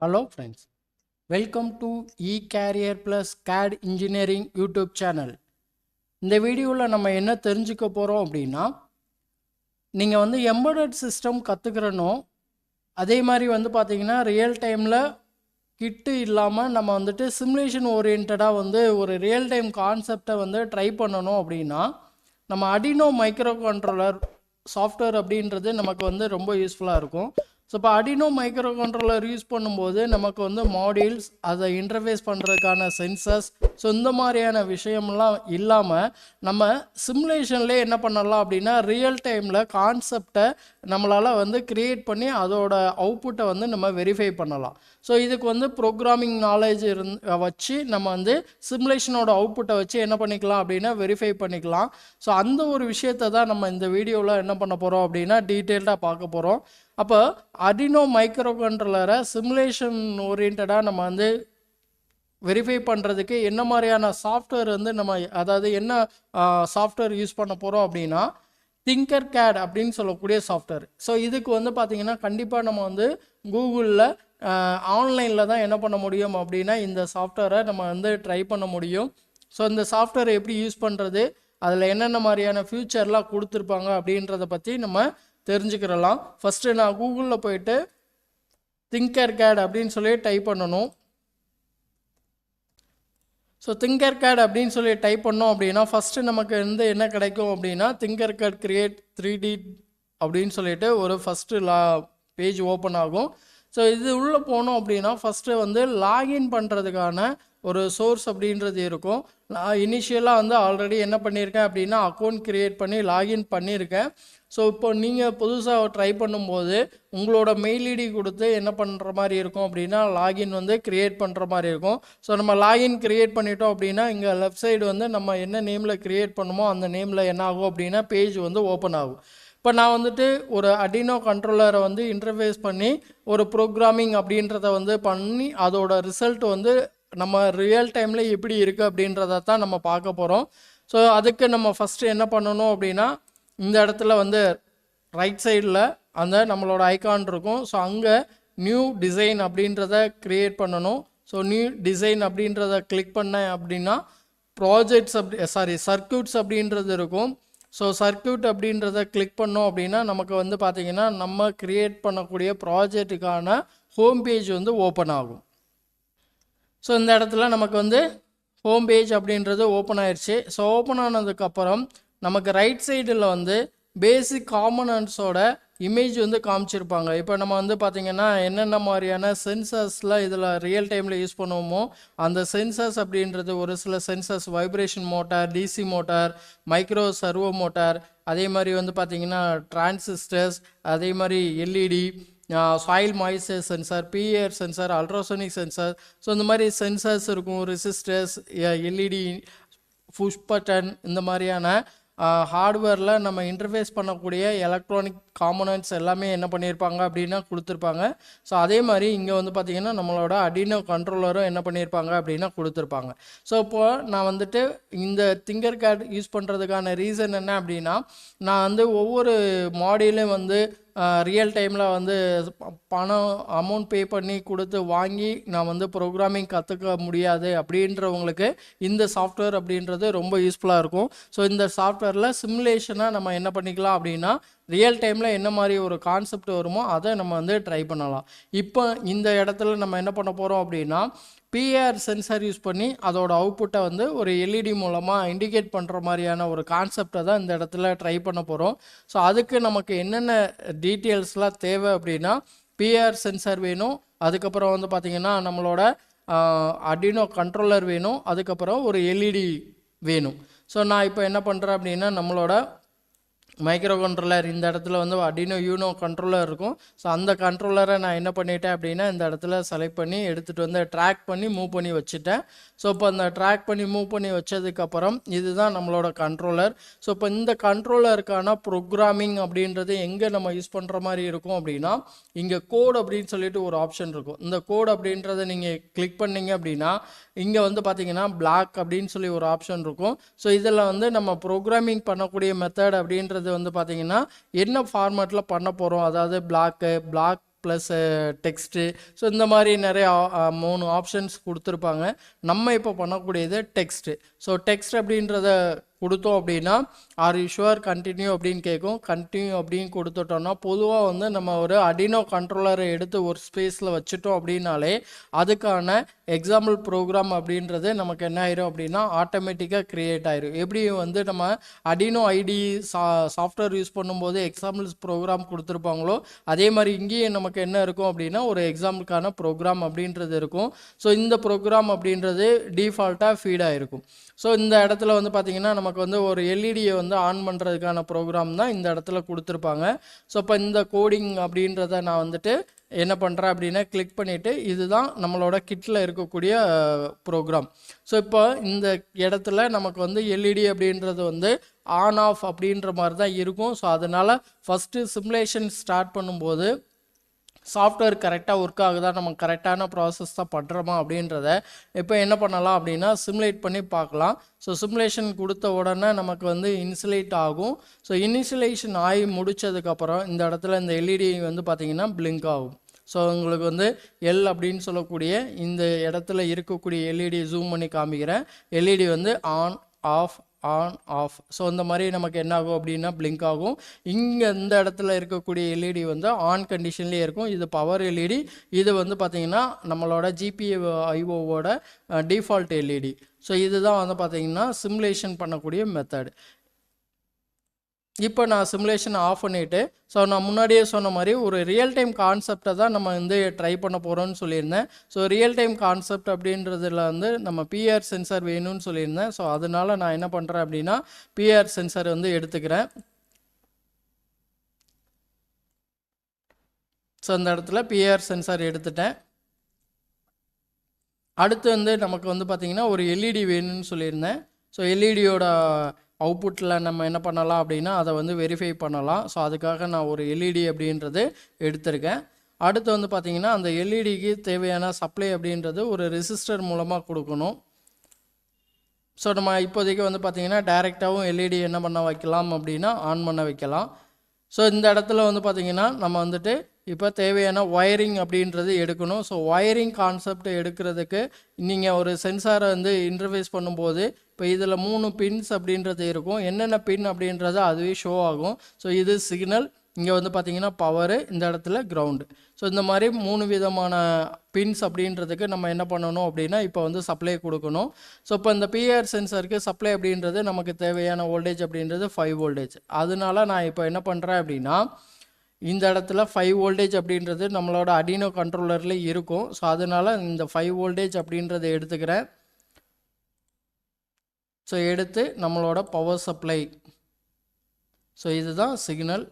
Hello friends, welcome to eCarrier Plus CAD Engineering YouTube channel. இந்த வீடியோவில் நம்ம என்ன தெரிஞ்சுக்க போகிறோம் அப்படின்னா, நீங்கள் வந்து எம்பெடட் சிஸ்டம் கற்றுக்கிறனோ அதே மாதிரி வந்து பார்த்தீங்கன்னா ரியல் டைமில் கிட்டு இல்லாமல் நம்ம வந்துட்டு சிமுலேஷன் ஓரியன்டாக வந்து ஒரு ரியல் டைம் கான்செப்டை வந்து ட்ரை பண்ணணும் அப்படின்னா நம்ம Arduino மைக்ரோ கண்ட்ரோலர் சாஃப்ட்வேர் அப்படின்றது நமக்கு வந்து ரொம்ப யூஸ்ஃபுல்லாக இருக்கும். ஸோ இப்போ Arduino மைக்ரோ கண்ட்ரோலர் யூஸ் பண்ணும்போது நமக்கு வந்து மாடியூல்ஸ் அதை இன்டர்ஃபேஸ் பண்ணுறதுக்கான சென்சர்ஸ் ஸோ இந்த மாதிரியான விஷயம்லாம் இல்லாமல் நம்ம சிமுலேஷன்லேயே என்ன பண்ணலாம் அப்படின்னா ரியல் டைமில் கான்செப்டை நம்மளால் வந்து க்ரியேட் பண்ணி அதோட அவுட்புட்டை வந்து நம்ம வெரிஃபை பண்ணலாம். ஸோ இதுக்கு வந்து ப்ரோக்ராமிங் நாலேஜ் வச்சு நம்ம வந்து சிமுலேஷனோட அவுட்புட்டை வச்சு என்ன பண்ணிக்கலாம் அப்படின்னா வெரிஃபை பண்ணிக்கலாம். ஸோ அந்த ஒரு விஷயத்தை தான் நம்ம இந்த வீடியோவில் என்ன பண்ண போகிறோம் அப்படின்னா டீட்டெயில்டாக பார்க்க போகிறோம். அப்போ Arduino மைக்ரோ கண்ட்ரோலரை சிமுலேஷன் ஓரியன்டாக நம்ம வந்து வெரிஃபை பண்ணுறதுக்கு என்ன மாதிரியான சாஃப்ட்வேர் வந்து நம்ம அதாவது என்ன சாஃப்ட்வேர் யூஸ் பண்ண போகிறோம் அப்படின்னா Tinkercad அப்படின்னு சொல்லக்கூடிய சாஃப்ட்வேர். ஸோ இதுக்கு வந்து பார்த்திங்கன்னா கண்டிப்பாக நம்ம வந்து கூகுளில் ஆன்லைனில் தான் என்ன பண்ண முடியும் அப்படின்னா இந்த சாஃப்ட்வேரை நம்ம வந்து ட்ரை பண்ண முடியும். ஸோ இந்த சாஃப்ட்வேரை எப்படி யூஸ் பண்ணுறது, அதில் என்னென்ன மாதிரியான ஃபியூச்சர்லாம் கொடுத்துருப்பாங்க அப்படின்றத பற்றி நம்ம தெரிஞ்சுக்கிறலாம். ஃபஸ்ட்டு நான் கூகுளில் போயிட்டு Tinkercad அப்படின்னு சொல்லி டைப் பண்ணணும். ஸோ Tinkercad அப்படின்னு சொல்லி டைப் பண்ணோம் அப்படின்னா ஃபஸ்ட்டு நமக்கு வந்து என்ன கிடைக்கும் அப்படின்னா Tinkercad கிரியேட் 3D அப்படின்னு சொல்லிட்டு ஒரு ஃபஸ்ட்டு பேஜ் ஓப்பன் ஆகும். ஸோ இது உள்ளே போனோம் அப்படின்னா ஃபஸ்ட்டு வந்து லாகின் பண்ணுறதுக்கான ஒரு சோர்ஸ் அப்படின்றது இருக்கும். நான் இனிஷியலாக வந்து ஆல்ரெடி என்ன பண்ணியிருக்கேன் அப்படின்னா அக்கௌண்ட் க்ரியேட் பண்ணி லாகின் பண்ணியிருக்கேன். ஸோ இப்போ நீங்கள் புதுசாக ட்ரை பண்ணும்போது உங்களோட மெயில் ஐடி கொடுத்து என்ன பண்ணுற மாதிரி இருக்கும் அப்படின்னா லாகின் வந்து க்ரியேட் பண்ணுற மாதிரி இருக்கும். ஸோ நம்ம லாகின் க்ரியேட் பண்ணிட்டோம் அப்படின்னா இங்கே லெஃப்ட் சைடு வந்து நம்ம என்ன நேமில் க்ரியேட் பண்ணுமோ அந்த நேமில் என்ன ஆகும் அப்படின்னா பேஜ் வந்து ஓப்பன் ஆகும். இப்போ நான் வந்துட்டு ஒரு Arduino கண்ட்ரோலரை வந்து இன்டர்ஃபேஸ் பண்ணி ஒரு ப்ரோக்ராமிங் அப்படின்றத வந்து பண்ணி அதோட ரிசல்ட் வந்து நம்ம ரியல் டைமில் எப்படி இருக்குது அப்படின்றத தான் நம்ம பார்க்க போகிறோம். ஸோ அதுக்கு நம்ம ஃபஸ்ட்டு என்ன பண்ணணும் அப்படின்னா இந்த இடத்துல வந்து ரைட் சைடில் அந்த நம்மளோட ஐகான் இருக்கும். ஸோ அங்கே நியூ டிசைன் அப்படின்றத க்ரியேட் பண்ணணும். ஸோ நியூ டிசைன் அப்படின்றத கிளிக் பண்ணேன் அப்படின்னா ப்ராஜெக்ட்ஸ் சர்க்யூட்ஸ் அப்படின்றது இருக்கும். ஸோ சர்க்யூட் அப்படின்றத கிளிக் பண்ணோம் அப்படின்னா நமக்கு வந்து பார்த்திங்கன்னா நம்ம க்ரியேட் பண்ணக்கூடிய ப்ராஜெக்ட்டுக்கான ஹோம் பேஜ் வந்து ஓப்பன் ஆகும். ஸோ இந்த இடத்துல நமக்கு வந்து ஹோம் பேஜ் அப்படின்றது ஓப்பன் ஆயிடுச்சு. ஸோ ஓப்பன் ஆனதுக்கப்புறம் நமக்கு ரைட் சைடில் வந்து பேசிக் காம்பனன்ட்ஸோட இமேஜ் வந்து காமிச்சிருப்பாங்க. இப்போ நம்ம வந்து பார்த்திங்கன்னா என்னென்ன மாதிரியான சென்சர்ஸ்லாம் இதில் ரியல் டைமில் யூஸ் பண்ணுவோமோ அந்த சென்சர்ஸ் அப்படின்றது ஒரு சில sensors vibration motor, DC motor, micro servo motor, அதே மாதிரி வந்து பார்த்திங்கன்னா டிரான்சிஸ்டர்ஸ், அதே மாதிரி LED, soil moisture sensor, PIR sensor, ultrasonic sensor, so இந்த மாதிரி சென்சர்ஸ் இருக்கும். ரெசிஸ்டர்ஸ், எல்இடி, புஷ் பட்டன், இந்த மாதிரியான ஹார்ட்வேரில் நம்ம இன்டர்ஃபேஸ் பண்ணக்கூடிய எலக்ட்ரானிக் காம்பனன்ட்ஸ் எல்லாமே என்ன பண்ணியிருப்பாங்க அப்படின்னா கொடுத்துருப்பாங்க. ஸோ அதே மாதிரி இங்கே வந்து பார்த்திங்கன்னா நம்மளோட Arduino கண்ட்ரோலரும் என்ன பண்ணியிருப்பாங்க அப்படின்னா கொடுத்துருப்பாங்க. ஸோ இப்போது நான் வந்துட்டு இந்த Tinkercad யூஸ் பண்ணுறதுக்கான ரீசன் என்ன அப்படின்னா நான் வந்து ஒவ்வொரு மாடியூலையும் வந்து ரியல் டைமில் வந்து பணம் அமௌண்ட் பே பண்ணி கொடுத்து வாங்கி நான் வந்து ப்ரோக்ராமிங் கற்றுக்க முடியாது அப்படின்றவங்களுக்கு இந்த சாஃப்ட்வேர் அப்படின்றது ரொம்ப யூஸ்ஃபுல்லாக இருக்கும். ஸோ இந்த சாஃப்ட்வேரில் சிமுலேஷனாக நம்ம என்ன பண்ணிக்கலாம் அப்படின்னா ரியல் டைமில் என்ன மாதிரி ஒரு கான்செப்ட் வருமோ அதை நம்ம வந்து ட்ரை பண்ணலாம். இப்போ இந்த இடத்துல நம்ம என்ன பண்ண போகிறோம் அப்படின்னா பிஆர் சென்சார் யூஸ் பண்ணி அதோட அவுட்புட்டை வந்து ஒரு எல்இடி மூலமாக இண்டிகேட் பண்ணுற மாதிரியான ஒரு கான்செப்டை தான் இந்த இடத்துல ட்ரை பண்ண போகிறோம். ஸோ அதுக்கு நமக்கு என்னென்ன டீட்டெயில்ஸ்லாம் தேவை அப்படின்னா பிஆர் சென்சார் வேணும், அதுக்கப்புறம் வந்து பார்த்திங்கன்னா நம்மளோட Arduino கண்ட்ரோலர் வேணும், அதுக்கப்புறம் ஒரு எல்இடி வேணும். ஸோ நான் இப்போ என்ன பண்ணுறேன் அப்படின்னா நம்மளோட மைக்ரோ கண்ட்ரோலர் இந்த இடத்துல வந்து Arduino யூனோ கண்ட்ரோலர் இருக்கும். ஸோ அந்த கண்ட்ரோலரை நான் என்ன பண்ணிட்டேன் அப்படின்னா இந்த இடத்துல செலக்ட் பண்ணி எடுத்துகிட்டு வந்து ட்ராக் பண்ணி மூவ் பண்ணி வச்சுட்டேன். ஸோ இப்போ அந்த ட்ராக் பண்ணி மூவ் பண்ணி வச்சதுக்கப்புறம் இதுதான் நம்மளோட கண்ட்ரோலர். ஸோ இப்போ இந்த கண்ட்ரோலருக்கான ப்ரோக்ராமிங் அப்படின்றது எங்கே நம்ம யூஸ் பண்ணுற மாதிரி இருக்கும் அப்படின்னா இங்கே கோட் அப்படின்னு சொல்லிட்டு ஒரு ஆப்ஷன் இருக்கும். இந்த கோட் அப்படின்றத நீங்கள் கிளிக் பண்ணிங்க அப்படின்னா இங்கே வந்து பார்த்திங்கன்னா பிளாக் அப்படின்னு சொல்லி ஒரு ஆப்ஷன் இருக்கும். ஸோ இதில் வந்து நம்ம ப்ரோக்ராமிங் பண்ணக்கூடிய மெத்தட் அப்படின்றது வந்து பார்த்திங்கன்னா என்ன ஃபார்மேட்டில் பண்ண போகிறோம், அதாவது பிளாக் ப்ளஸ் டெக்ஸ்ட்டு. ஸோ இந்த மாதிரி நிறைய 3 ஆப்ஷன்ஸ் கொடுத்துருப்பாங்க. நம்ம இப்போ பண்ணக்கூடியது டெக்ஸ்ட்டு. ஸோ டெக்ஸ்ட் அப்படின்றத கொடுத்தோம் அப்படின்னா ஆர் யூ ஷுவர் கண்டினியூ அப்படின்னு கேட்கும். கண்டினியூ அப்படின்னு கொடுத்துட்டோம்னா பொதுவாக வந்து நம்ம ஒரு அடினோ கண்ட்ரோலரை எடுத்து ஒரு ஸ்பேஸில் வச்சுட்டோம் அப்படின்னாலே அதுக்கான எக்ஸாம்பிள் ப்ரோக்ராம் அப்படின்றது நமக்கு என்ன ஆயிரும் அப்படின்னா ஆட்டோமேட்டிக்காக க்ரியேட் ஆயிரும். எப்படி வந்து நம்ம அடினோ ஐடி சாஃப்ட்வேர் யூஸ் பண்ணும்போது எக்ஸாம்பிள்ஸ் ப்ரோக்ராம் கொடுத்துருப்பாங்களோ அதே மாதிரி இங்கேயும் நமக்கு என்ன இருக்கும் அப்படின்னா ஒரு எக்ஸாம்பிளுக்கான ப்ரோக்ராம் அப்படின்றது இருக்கும். ஸோ இந்த ப்ரோக்ராம் அப்படின்றது டிஃபால்ட்டாக ஃபீட் ஆகிருக்கும். ஸோ இந்த இடத்துல வந்து பார்த்திங்கன்னா நமக்கு வந்து ஒரு எல்இடியை வந்து ஆன் பண்ணுறதுக்கான ப்ரோக்ராம் தான் இந்த இடத்துல கொடுத்துருப்பாங்க. ஸோ இப்போ இந்த கோடிங் அப்படின்றத நான் வந்துட்டு என்ன பண்ணுறேன் அப்படின்னா கிளிக் பண்ணிவிட்டு இதுதான் நம்மளோட கிட்டில் இருக்கக்கூடிய ப்ரோக்ராம். ஸோ இப்போ இந்த இடத்துல நமக்கு வந்து எல்இடி அப்படின்றது வந்து ஆன் ஆஃப் அப்படின்ற மாதிரி தான் இருக்கும். ஸோ அதனால் ஃபஸ்ட்டு சிமுலேஷன் ஸ்டார்ட் பண்ணும்போது சாஃப்ட்வேர் கரெக்டாக ஒர்க் ஆகுதா, நம்ம கரெக்டான ப்ராசஸ் தான் பண்ணுறோமா அப்படின்றத இப்போ என்ன பண்ணலாம் அப்படின்னா சிமுலேட் பண்ணி பார்க்கலாம். ஸோ சிமுலேஷன் கொடுத்த உடனே நமக்கு வந்து இன்சுலேட் ஆகும். ஸோ இனிஷியலைசேஷன் ஆகி முடித்ததுக்கப்புறம் இந்த இடத்துல இந்த எல்இடி வந்து பார்த்திங்கன்னா பிளிங்க் ஆகும். ஸோ உங்களுக்கு வந்து எல் அப்படின்னு சொல்லக்கூடிய இந்த இடத்துல இருக்கக்கூடிய எல்இடி ஜூம் பண்ணி காமிக்கிறேன். எல்இடி வந்து ஆன் ஆஃப். ஸோ இந்த மாதிரி நமக்கு என்ன ஆகும் அப்படின்னா பிளிங்க் ஆகும். இங்கே இந்த இடத்துல இருக்கக்கூடிய எல்இடி வந்து ஆன் கண்டிஷன்லேயே இருக்கும். இது பவர் எல்இடி. இது வந்து பார்த்திங்கன்னா நம்மளோட GPIOவோட டிஃபால்ட் எல்இடி. ஸோ இதுதான் வந்து பார்த்திங்கன்னா சிமுலேஷன் பண்ணக்கூடிய மெத்தட். இப்போ நான் சிமுலேஷன் ஆஃப் பண்ணிவிட்டு ஸோ நான் முன்னாடியே சொன்ன மாதிரி ஒரு ரியல் டைம் கான்செப்டை தான் நம்ம வந்து ட்ரை பண்ண போகிறோம்னு சொல்லியிருந்தேன். ஸோ ரியல் டைம் கான்செப்ட் அப்படின்றதுல வந்து நம்ம பிஆர் சென்சார் வேணும்னு சொல்லியிருந்தேன். ஸோ அதனால் நான் என்ன பண்ணுறேன் அப்படின்னா பிஆர் சென்சார் வந்து எடுத்துக்கிறேன். ஸோ அந்த இடத்துல பிஆர் சென்சார் எடுத்துட்டேன். அடுத்து வந்து நமக்கு வந்து பார்த்திங்கன்னா ஒரு எல்இடி வேணும்னு சொல்லியிருந்தேன். ஸோ எல்இடியோட அவுட்புட்டில் நம்ம என்ன பண்ணலாம் அப்படின்னா அதை வந்து வெரிஃபை பண்ணலாம். ஸோ அதுக்காக நான் ஒரு எல்இடி அப்படின்றது எடுத்திருக்கேன். அடுத்து வந்து பார்த்திங்கன்னா அந்த எல்இடிக்கு தேவையான சப்ளை அப்படின்றது ஒரு ரெசிஸ்டர் மூலமாக கொடுக்கணும். ஸோ நம்ம இப்போதைக்கு வந்து பார்த்திங்கன்னா டைரெக்டாகவும் எல்இடி என்ன பண்ண வைக்கலாம் அப்படின்னா ஆன் பண்ண வைக்கலாம். ஸோ இந்த இடத்துல வந்து பார்த்திங்கன்னா நம்ம வந்துட்டு இப்போ தேவையான ஒயரிங் அப்படின்றது எடுக்கணும். ஸோ ஒயரிங் கான்செப்ட் எடுக்கிறதுக்கு நீங்கள் ஒரு சென்சாரை வந்து இன்டர்ஃபேஸ் பண்ணும்போது இப்போ இதில் 3 பின்ஸ் அப்படின்றது இருக்கும். என்னென்ன பின் அப்படின்றது அதுவே ஷோ ஆகும். ஸோ இது சிக்னல், இங்கே வந்து பார்த்திங்கன்னா பவரு, இந்த இடத்துல கிரவுண்டு. ஸோ இந்த மாதிரி 3 விதமான பின்ஸ் அப்படின்றதுக்கு நம்ம என்ன பண்ணணும் அப்படின்னா இப்போ வந்து சப்ளை கொடுக்கணும். ஸோ இப்போ இந்த பிஆர் சென்சருக்கு சப்ளை அப்படின்றது நமக்கு தேவையான வோல்டேஜ் அப்படின்றது 5 வோல்டேஜ். அதனால நான் இப்போ என்ன பண்ணுறேன் அப்படின்னா இந்த இடத்துல 5 வோல்டேஜ் அப்படின்றது நம்மளோட அடினோ கண்ட்ரோலரில் இருக்கும். ஸோ அதனால் இந்த 5 வோல்டேஜ் அப்படின்றத எடுத்துக்கிறேன். ஸோ எடுத்து நம்மளோட பவர் சப்ளை, ஸோ இதுதான் சிக்னல்.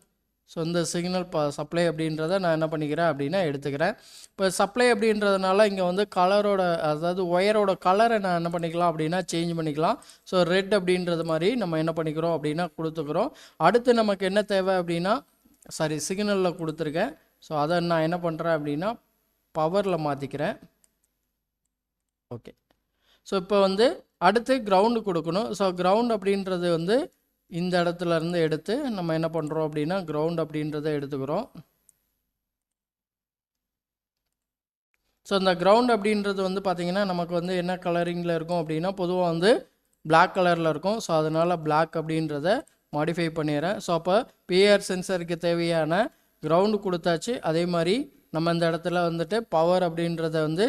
ஸோ இந்த சிக்னல் சப்ளை அப்படின்றத நான் என்ன பண்ணிக்கிறேன் அப்படின்னா எடுத்துக்கிறேன். இப்போ சப்ளை அப்படின்றதுனால இங்கே வந்து கலரோட அதாவது ஒயரோட கலரை நான் என்ன பண்ணிக்கலாம் அப்படின்னா சேஞ்ச் பண்ணிக்கலாம். ஸோ ரெட் அப்படின்றது மாதிரி நம்ம என்ன பண்ணிக்கிறோம் அப்படின்னா கொடுத்துக்கிறோம். அடுத்து நமக்கு என்ன தேவை அப்படின்னா சிக்னலில் கொடுத்துருக்கேன். ஸோ அதை நான் என்ன பண்ணுறேன் அப்படின்னா பவரில் மாற்றிக்கிறேன். ஓகே. ஸோ இப்போ வந்து அடுத்து கிரவுண்டு கொடுக்கணும். ஸோ கிரவுண்ட் அப்படின்றது வந்து இந்த இடத்துல இருந்து எடுத்து நம்ம என்ன பண்ணுறோம் அப்படின்னா கிரவுண்ட் அப்படின்றத எடுத்துக்கிறோம். ஸோ இந்த கிரவுண்ட் அப்படின்றது வந்து பார்த்திங்கன்னா நமக்கு வந்து என்ன கலரிங்கில் இருக்கும் அப்படின்னா பொதுவாக வந்து பிளாக் கலரில் இருக்கும். ஸோ அதனால் பிளாக் அப்படின்றத மாடிஃபை பண்ணிடுறேன். ஸோ அப்போ பிஆர் சென்சருக்கு தேவையான கிரவுண்டு கொடுத்தாச்சு. அதே மாதிரி நம்ம இந்த இடத்துல வந்துட்டு பவர் அப்படின்றத வந்து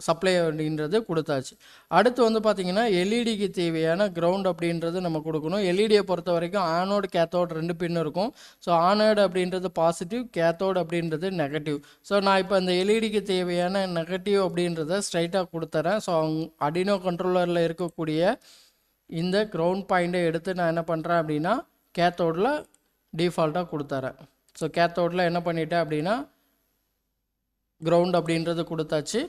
சப்ளை அப்படின்றது கொடுத்தாச்சு. அடுத்து வந்து பார்த்திங்கன்னா எல்இடிக்கு தேவையான கிரவுண்ட் அப்படின்றது நம்ம கொடுக்கணும். எல்இடியை பொறுத்த வரைக்கும் ஆனோடு கேத்தோடு 2 பின் இருக்கும். ஸோ ஆனோடு அப்படின்றது பாசிட்டிவ், கேத்தோடு அப்படின்றது நெகட்டிவ். ஸோ நான் இப்போ அந்த எல்இடிக்கு தேவையான நெகட்டிவ் அப்படின்றத ஸ்ட்ரைட்டாக கொடுத்துறேன். ஸோ அடினோ கண்ட்ரோலரில் இருக்கக்கூடிய இந்த கிரவுண்ட் பாயிண்ட்டை எடுத்து நான் என்ன பண்ணுறேன் அப்படின்னா கேத்தோடில் டிஃபால்ட்டாக கொடுத்துறேன். ஸோ கேத்தோடில் என்ன பண்ணிட்டேன் அப்படின்னா கிரவுண்ட் அப்படின்றது கொடுத்தாச்சு.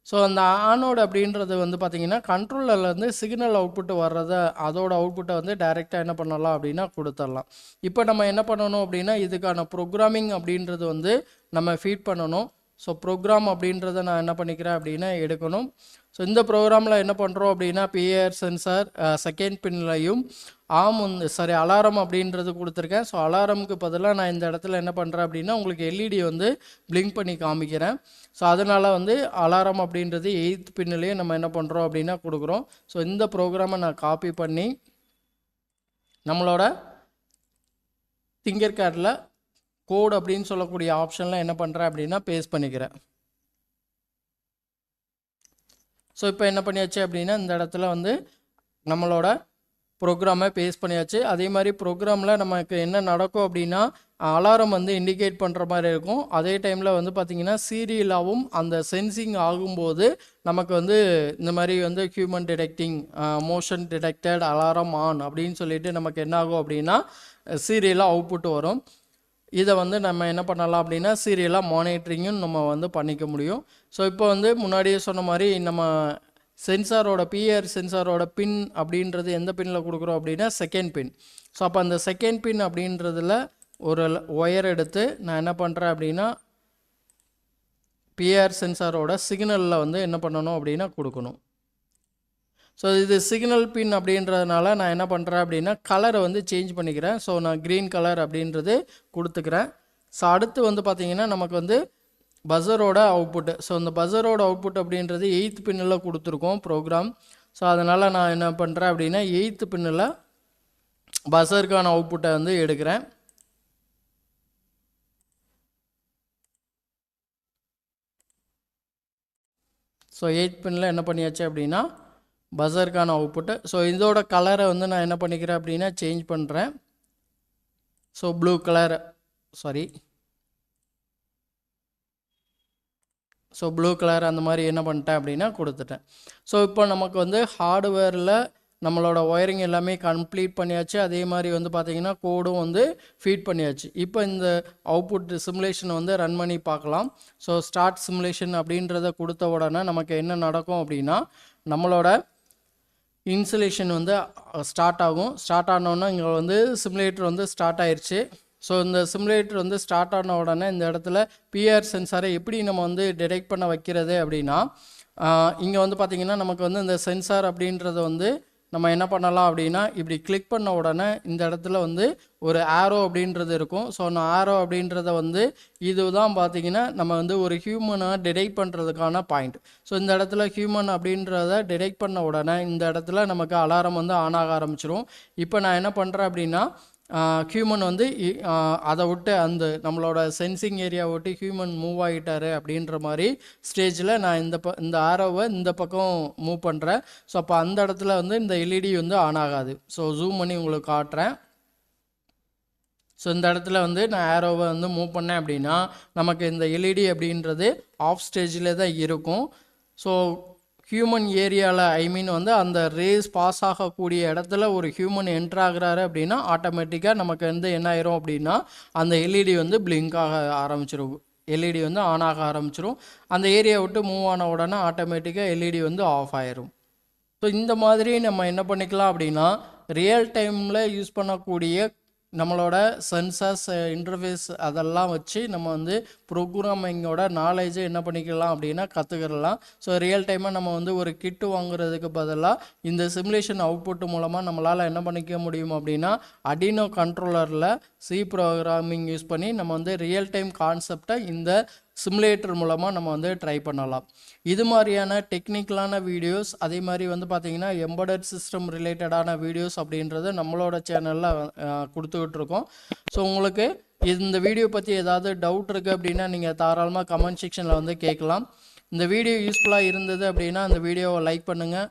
ஸோ அந்த ஆனோடு அப்படின்றது வந்து பார்த்திங்கன்னா கண்ட்ரோலர்லேருந்து சிக்னல் அவுட்புட்டு வர்றதை அதோட அவுட்புட்டை வந்து டைரெக்டாக என்ன பண்ணலாம் அப்படின்னா கொடுத்துடலாம். இப்போ நம்ம என்ன பண்ணணும் அப்படின்னா இதுக்கான ப்ரோக்ராமிங் அப்படின்றது வந்து நம்ம ஃபீட் பண்ணணும். ஸோ ப்ரோக்ராம் அப்படின்றத நான் என்ன பண்ணிக்கிறேன் அப்படின்னா எடுக்கணும். ஸோ இந்த ப்ரோக்ராமில் என்ன பண்ணுறோம் அப்படின்னா பிஏஆர் சென்சார் செகண்ட் பின்லையும் அலாரம் அப்படின்றது கொடுத்துருக்கேன். ஸோ அலாரமுக்கு பதிலாக நான் இந்த இடத்துல என்ன பண்ணுறேன் அப்படின்னா உங்களுக்கு எல்இடி வந்து பிளிங்க் பண்ணி காமிக்கிறேன். ஸோ அதனால் வந்து அலாரம் அப்படின்றது 8th பின்னிலேயே நம்ம என்ன பண்ணுறோம் அப்படின்னா கொடுக்குறோம். ஸோ இந்த ப்ரோக்ராமை நான் காப்பி பண்ணி நம்மளோட திங்கர்கேடில் கோட் அப்படின்னு சொல்லக்கூடிய ஆப்ஷனில் என்ன பண்ணுறேன் அப்படின்னா பேஸ்ட் பண்ணிக்கிறேன். ஸோ இப்போ என்ன பண்ணியாச்சு அப்படின்னா இந்த இடத்துல வந்து நம்மளோட ப்ரோக்ராமை பேஸ்ட் பண்ணியாச்சு. அதே மாதிரி ப்ரோக்ராமில் நமக்கு என்ன நடக்கும் அப்படின்னா அலாரம் வந்து இண்டிகேட் பண்ணுற மாதிரி இருக்கும். அதே டைமில் வந்து பார்த்திங்கன்னா சீரியலாகவும் அந்த சென்சிங் ஆகும்போது நமக்கு வந்து இந்த மாதிரி வந்து human detecting motion detected alarm on அப்படின்னு சொல்லிட்டு நமக்கு என்ன ஆகும் அப்படின்னா சீரியலாக அவுட்புட் வரும். இதை வந்து நம்ம என்ன பண்ணலாம் அப்படின்னா சீரியலாக மானிட்டரிங்கும் நம்ம வந்து பண்ணிக்க முடியும். ஸோ இப்போ வந்து முன்னாடியே சொன்ன மாதிரி நம்ம சென்சாரோட பிஆர் சென்சாரோட பின் அப்படின்றது எந்த பின்னில் கொடுக்குறோம் அப்படின்னா செகண்ட் பின். ஸோ அப்போ அந்த செகண்ட் பின் அப்படின்றதில் ஒரு ஒயர் எடுத்து நான் என்ன பண்ணுறேன் அப்படின்னா பிஆர் சென்சாரோட சிக்னலில் வந்து என்ன பண்ணணும் அப்படின்னா கொடுக்கணும். ஸோ இது சிக்னல் பின் அப்படின்றதுனால நான் என்ன பண்ணுறேன் அப்படின்னா கலரை வந்து சேஞ்ச் பண்ணிக்கிறேன். ஸோ நான் க்ரீன் கலர் அப்படின்றது கொடுத்துக்கிறேன். ஸோ அடுத்து வந்து பார்த்திங்கன்னா நமக்கு வந்து பஸரோட அவுட்புட்டு. ஸோ இந்த பஸரோட அவுட்புட் அப்படின்றது 8th பின்னில் கொடுத்துருக்கோம் ப்ரோக்ராம். ஸோ அதனால் நான் என்ன பண்ணுறேன் அப்படின்னா 8th பின்னில் பஸருக்கான அவுட்புட்டை வந்து எடுக்கிறேன். ஸோ 8th பின்னில் என்ன பண்ணியாச்சு அப்படின்னா பஸருக்கான அவுட்புட்டு. ஸோ இதோட கலரை வந்து நான் என்ன பண்ணிக்கிறேன் அப்படின்னா சேஞ்ச் பண்ணுறேன். So blue colour blue colour அந்த மாதிரி என்ன பண்ணிட்டேன் அப்படின்னா கொடுத்துட்டேன். ஸோ இப்போ நமக்கு வந்து ஹார்ட்வேரில் நம்மளோட ஒயரிங் எல்லாமே கம்ப்ளீட் பண்ணியாச்சு. அதே மாதிரி வந்து பார்த்திங்கன்னா கோடும் வந்து ஃபீட் பண்ணியாச்சு. இப்போ இந்த அவுட்புட் சிமுலேஷன் வந்து ரன் பண்ணி பார்க்கலாம். ஸோ ஸ்டார்ட் சிமுலேஷன் அப்படின்றத கொடுத்த உடனே நமக்கு என்ன நடக்கும் அப்படின்னா நம்மளோட இன்சுலேஷன் வந்து ஸ்டார்ட் ஆகும். ஸ்டார்ட் ஆனோன்னா இங்கே வந்து சிமுலேட்டர் வந்து ஸ்டார்ட் ஆயிடுச்சு. ஸோ இந்த சிமுலேட்டர் வந்து ஸ்டார்ட் ஆன உடனே இந்த இடத்துல பிஆர் சென்சாரை எப்படி நம்ம வந்து டிடெக்ட் பண்ண வைக்கிறது அப்படின்னா இங்கே வந்து பார்த்திங்கன்னா நமக்கு வந்து இந்த சென்சார் அப்படின்றத வந்து நம்ம என்ன பண்ணலாம் அப்படின்னா இப்படி கிளிக் பண்ண உடனே இந்த இடத்துல வந்து ஒரு ஆரோ அப்படின்றது இருக்கும். ஸோ நான் ஆரோ அப்படின்றத வந்து இதுதான் பார்த்திங்கன்னா நம்ம வந்து ஒரு ஹியூமனை டிடெக்ட் பண்ணுறதுக்கான பாயிண்ட். ஸோ இந்த இடத்துல ஹியூமன் அப்படின்றத டிடெக்ட் பண்ண உடனே இந்த இடத்துல நமக்கு அலாரம் வந்து ஆன் ஆக ஆரம்பிச்சிடும். இப்போ நான் என்ன பண்ணுறேன் அப்படின்னா ஹியூமன் வந்து அதை விட்டு அந்த நம்மளோட சென்சிங் ஏரியா விட்டு ஹியூமன் மூவ் ஆகிட்டாரு அப்படின்ற மாதிரி ஸ்டேஜில் நான் இந்த ஆரோவை இந்த பக்கம் மூவ் பண்ணுறேன். ஸோ அப்போ அந்த இடத்துல வந்து இந்த எல்இடி வந்து ஆன் ஆகாது. ஸோ ஜூம் பண்ணி உங்களுக்கு காட்டுறேன். ஸோ இந்த இடத்துல வந்து நான் ஆரோவை வந்து மூவ் பண்ணேன் அப்படின்னா நமக்கு இந்த எல்இடி அப்படின்றது ஆஃப் ஸ்டேஜில் தான் இருக்கும். ஸோ ஹியூமன் ஏரியாவில் வந்து அந்த ரேஸ் பாஸ் ஆகக்கூடிய இடத்துல ஒரு ஹியூமன் என்ட்ரு ஆகுறாரு அப்படின்னா ஆட்டோமேட்டிக்காக நமக்கு வந்து என்ன ஆயிரும் அப்படின்னா அந்த எல்இடி வந்து பிளிங்க் ஆக ஆரம்பிச்சிடும். எல்இடி வந்து ஆன் ஆக ஆரம்பிச்சிடும். அந்த ஏரியா விட்டு மூவ் ஆன உடனே ஆட்டோமேட்டிக்காக எல்இடி வந்து ஆஃப் ஆயிரும். ஸோ இந்த மாதிரி நம்ம என்ன பண்ணிக்கலாம் அப்படின்னா ரியல் டைமில் யூஸ் பண்ணக்கூடிய நம்மளோட சென்சார்ஸ் இன்டர்ஃபேஸ் அதெல்லாம் வச்சு நம்ம வந்து ப்ரோக்ராமிங்கோட நாலேஜை என்ன பண்ணிக்கலாம் அப்படின்னா கற்றுக்கிடலாம். ஸோ ரியல் டைமாக நம்ம வந்து ஒரு கிட்டு வாங்குறதுக்கு பதிலாக இந்த சிமுலேஷன் அவுட்புட் மூலமாக நம்மளால் என்ன பண்ணிக்க முடியும் அப்படின்னா அடினோ கண்ட்ரோலரில் சி ப்ரோக்ராமிங் யூஸ் பண்ணி நம்ம வந்து ரியல் டைம் கான்செப்டை இந்த சிமுலேட்டர் மூலமாக நம்ம வந்து ட்ரை பண்ணலாம். இது மாதிரியான டெக்னிக்கலான வீடியோஸ் அதே மாதிரி வந்து பார்த்திங்கன்னா எம்பெடட் சிஸ்டம் ரிலேட்டடான வீடியோஸ் அப்படின்றத நம்மளோட சேனலில் கொடுத்துக்கிட்டு இருக்கோம். ஸோ உங்களுக்கு இந்த வீடியோ பற்றி ஏதாவது டவுட் இருக்குது அப்படின்னா நீங்கள் தாராளமாக கமெண்ட் செக்ஷனில் வந்து கேட்கலாம். இந்த வீடியோ யூஸ்ஃபுல்லாக இருந்தது அப்படின்னா அந்த வீடியோவை லைக் பண்ணுங்கள்,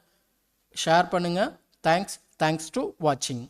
ஷேர் பண்ணுங்கள். தேங்க்ஸ் டு வாட்சிங்.